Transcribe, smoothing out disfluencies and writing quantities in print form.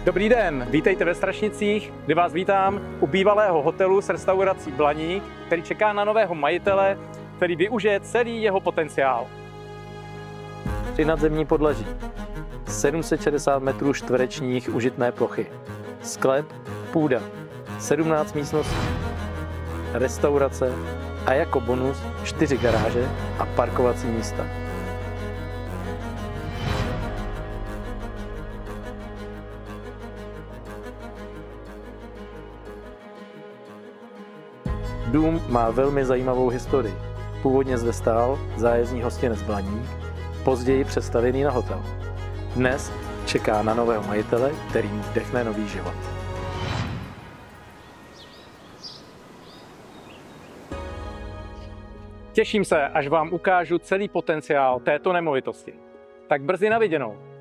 Dobrý den, vítejte ve Strašnicích, kde vás vítám u bývalého hotelu s restaurací Blaník, který čeká na nového majitele, který využije celý jeho potenciál. 3 nadzemní podlaží, 760 metrů čtverečních užitné plochy, sklep, půda, 17 místností, restaurace a jako bonus 4 garáže a parkovací místa. Dům má velmi zajímavou historii. Původně zde stál zájezdní hostinec Blaník, později přestavěný na hotel. Dnes čeká na nového majitele, který mu vdechne nový život. Těším se, až vám ukážu celý potenciál této nemovitosti. Tak brzy na viděnou.